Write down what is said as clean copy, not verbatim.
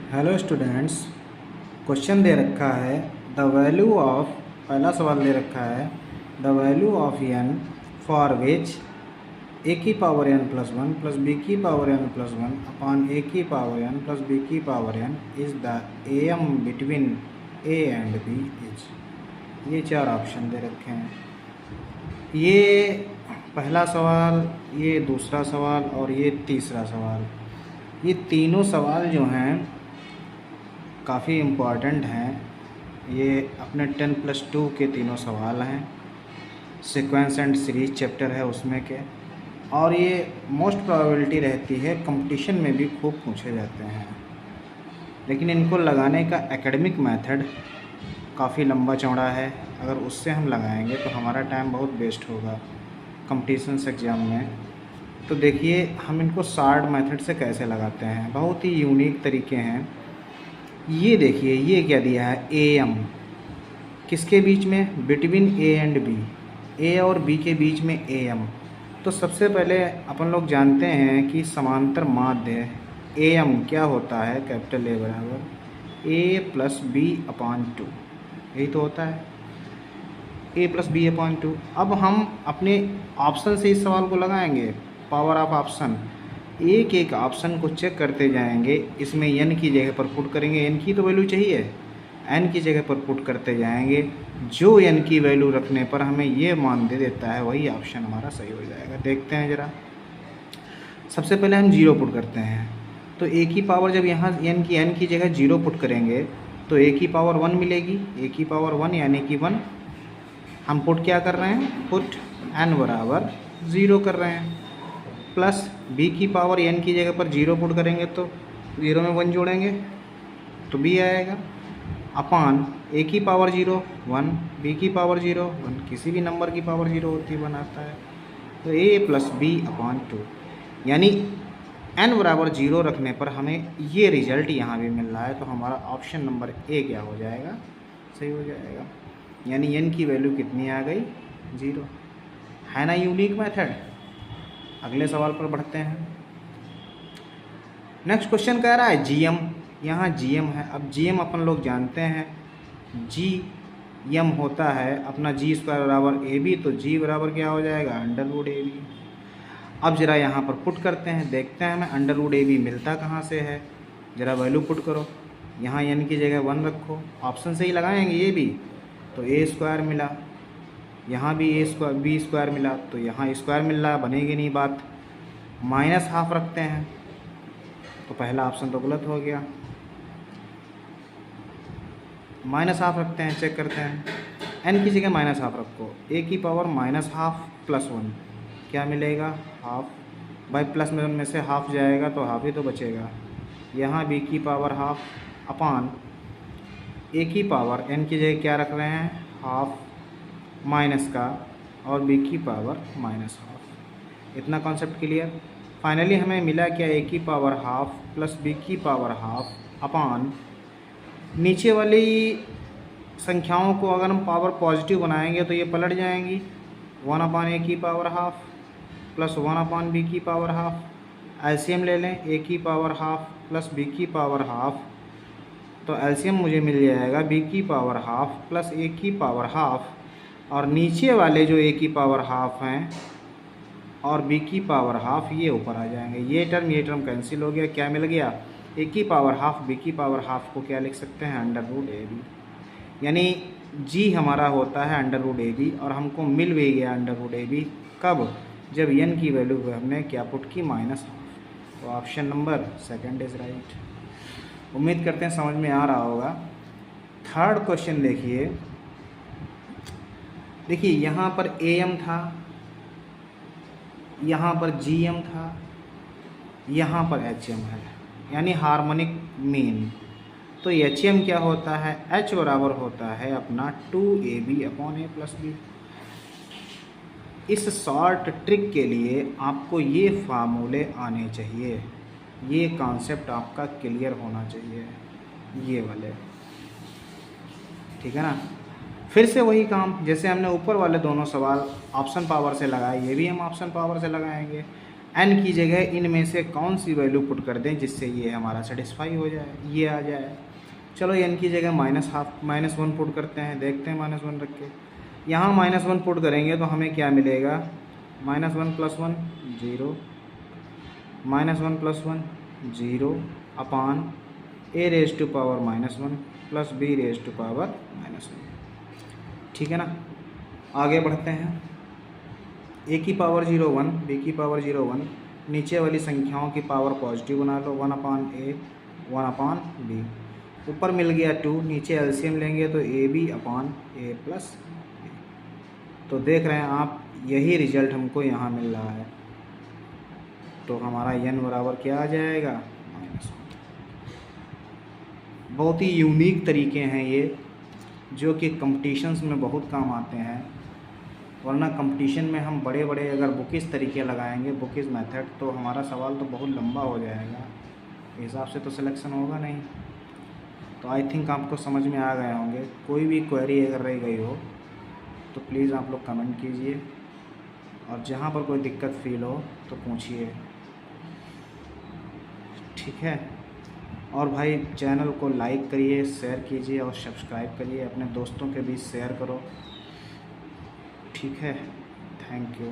Hello students, question दे रखा है the value of, पहला सवाल दे रखा है the value of N for which A की power N plus one plus B की power N plus one upon A की पावर एन प्लस बी की power N is the A M between A and B is. ये चार option दे रखे हैं। ये पहला सवाल, ये दूसरा सवाल और ये तीसरा सवाल। ये तीनों सवाल जो हैं काफ़ी इम्पॉर्टेंट हैं। ये अपने 10+2 के तीनों सवाल हैं, सीक्वेंस एंड सीरीज चैप्टर है उसमें के, और ये मोस्ट प्रोबेबिलिटी रहती है कंपटीशन में भी खूब पूछे जाते हैं। लेकिन इनको लगाने का एकेडमिक मेथड काफ़ी लंबा चौड़ा है। अगर उससे हम लगाएंगे तो हमारा टाइम बहुत वेस्ट होगा कंपटीशन्स एग्ज़ाम में। तो देखिए हम इनको शार्ट मेथड से कैसे लगाते हैं, बहुत ही यूनिक तरीके हैं। ये देखिए, ये क्या दिया है, ए एम, किसके बीच में, बिटवीन ए एंड बी, ए और बी के बीच में ए एम। तो सबसे पहले अपन लोग जानते हैं कि समांतर माध्य ए एम क्या होता है, कैपिटल ए बराबर ए प्लस बी अपॉन टू, यही तो होता है, ए प्लस बी अपॉन टू। अब हम अपने ऑप्शन से इस सवाल को लगाएंगे, पावर ऑफ ऑप्शन, एक एक ऑप्शन को चेक करते जाएंगे। इसमें एन की जगह पर पुट करेंगे, एन की तो वैल्यू चाहिए, एन की जगह पर पुट करते जाएंगे। जो एन की वैल्यू रखने पर हमें ये मान दे देता है वही ऑप्शन हमारा सही हो जाएगा। देखते हैं ज़रा। सबसे पहले हम जीरो पुट करते हैं, तो ए की पावर जब यहाँ एन की जगह जीरो पुट करेंगे तो ए की पावर 1 मिलेगी, ए की पावर 1 यानी कि 1। हम पुट क्या कर रहे हैं, पुट एन बराबर 0 कर रहे हैं, प्लस बी की पावर एन की जगह पर 0 पुट करेंगे तो 0 में 1 जोड़ेंगे तो बी आएगा, अपॉन ए की पावर 0 1, बी की पावर 0 1, किसी भी नंबर की पावर 0 होती है 1 आता है, तो ए प्लस बी अपॉन 2। यानी एन बराबर 0 रखने पर हमें ये रिजल्ट यहाँ भी मिल रहा है। तो हमारा ऑप्शन नंबर ए क्या हो जाएगा, सही हो जाएगा। यानी एन की वैल्यू कितनी आ गई, 0। है ना यूनिक मेथड। अगले सवाल पर बढ़ते हैं। नेक्स्ट क्वेश्चन कह रहा है जीएम, यहाँ जीएम है। अब जीएम अपन लोग जानते हैं, जी एम होता है अपना जी स्क्वायर बराबर ए बी, तो जी बराबर क्या हो जाएगा, अंडर रूट ए बी। अब जरा यहाँ पर पुट करते हैं, देखते हैं हमें अंडर रूट ए बी मिलता कहाँ से है। जरा वैल्यू पुट करो, यहाँ एन की जगह 1 रखो, ऑप्शन से ही लगाएंगे ये भी, तो ए स्क्वायर मिला, यहाँ भी ए स्क्वायर बी स्क्वायर मिला, तो यहाँ स्क्वायर मिल रहा है, बनेगी नहीं बात। माइनस हाफ रखते हैं, तो पहला ऑप्शन तो गलत हो गया। माइनस हाफ रखते हैं, चेक करते हैं, एन की जगह माइनस हाफ रखो, ए की पावर माइनस हाफ प्लस 1 क्या मिलेगा, हाफ। बाई प्लस में से हाफ जाएगा तो हाफ ही तो बचेगा। यहाँ बी की पावर हाफ अपॉन ए की पावर एन की जगह क्या रख रहे हैं, हाफ माइनस का, और बी की पावर माइनस हाफ। इतना कॉन्सेप्ट क्लियर। फाइनली हमें मिला क्या, ए की पावर हाफ प्लस बी की पावर हाफ अपॉन नीचे वाली संख्याओं को अगर हम पावर पॉजिटिव बनाएंगे तो ये पलट जाएंगी, 1 अपॉन ए की power half plus 1 upon B की पावर हाफ। एलसीएम ले लें, ए की पावर हाफ प्लस बी की पावर हाफ, तो एलसीएम मुझे मिल जाएगा बी की पावर हाफ प्लस ए की पावर हाफ, और नीचे वाले जो ए की पावर हाफ हैं और बी की पावर हाफ ये ऊपर आ जाएंगे। ये टर्म कैंसिल हो गया, क्या मिल गया, ए की पावर हाफ बी की पावर हाफ को क्या लिख सकते हैं, अंडर रूट ए बी। यानी जी हमारा होता है अंडर रूट ए बी, और हमको मिल भी गया अंडर रूट ए बी कब, जब एन की वैल्यू हमने क्या पुट की, माइनस हाफ। तो option number second is right. उम्मीद करते हैं समझ में आ रहा होगा। थर्ड क्वेश्चन देखिए, यहाँ पर ए एम था, यहाँ पर जी एम था, यहाँ पर एच एम है, यानी हार्मोनिक मीन। तो एच एम क्या होता है, एच बराबर होता है अपना 2ab अपॉन ए प्लस बी। इस शॉर्ट ट्रिक के लिए आपको ये फार्मूले आने चाहिए, ये कॉन्सेप्ट आपका क्लियर होना चाहिए, ये वाले, ठीक है ना। फिर से वही काम, जैसे हमने ऊपर वाले दोनों सवाल ऑप्शन पावर से लगाए, ये भी हम ऑप्शन पावर से लगाएंगे। n की जगह इनमें से कौन सी वैल्यू पुट कर दें जिससे ये हमारा सेटिस्फाई हो जाए, ये आ जाए। चलो n की जगह -1 पुट करते हैं, देखते हैं -1 रख के। यहाँ -1 पुट करेंगे तो हमें क्या मिलेगा, -1 + 1 0, -1 + 1 0 upon a raise to power -1 plus b raise to power -1। ठीक है ना, आगे बढ़ते हैं। a की पावर 0 1, b की पावर 0 1, नीचे वाली संख्याओं की पावर पॉजिटिव बना लो, 1/a 1/b। ऊपर मिल गया 2, नीचे एलसीएम लेंगे तो ab/a + b। तो देख रहे हैं आप, यही रिजल्ट हमको यहाँ मिल रहा है। तो हमारा n बराबर क्या आ जाएगा, -1। बहुत ही यूनिक तरीके हैं ये, जो कि कंपटीशंस में बहुत काम आते हैं। वरना कंपटीशन में हम बड़े बड़े अगर बुकिस तरीके लगाएंगे, बुकिस मेथड, तो हमारा सवाल तो बहुत लंबा हो जाएगा, हिसाब से तो सिलेक्शन होगा नहीं। तो आई थिंक आपको समझ में आ गए होंगे। कोई भी क्वेरी अगर रह गई हो तो प्लीज़ आप लोग कमेंट कीजिए, और जहाँ पर कोई दिक्कत फील हो तो पूछिए, ठीक है। और भाई चैनल को लाइक करिए, शेयर कीजिए और सब्सक्राइब करिए, अपने दोस्तों के बीच शेयर करो, ठीक है। Thank you.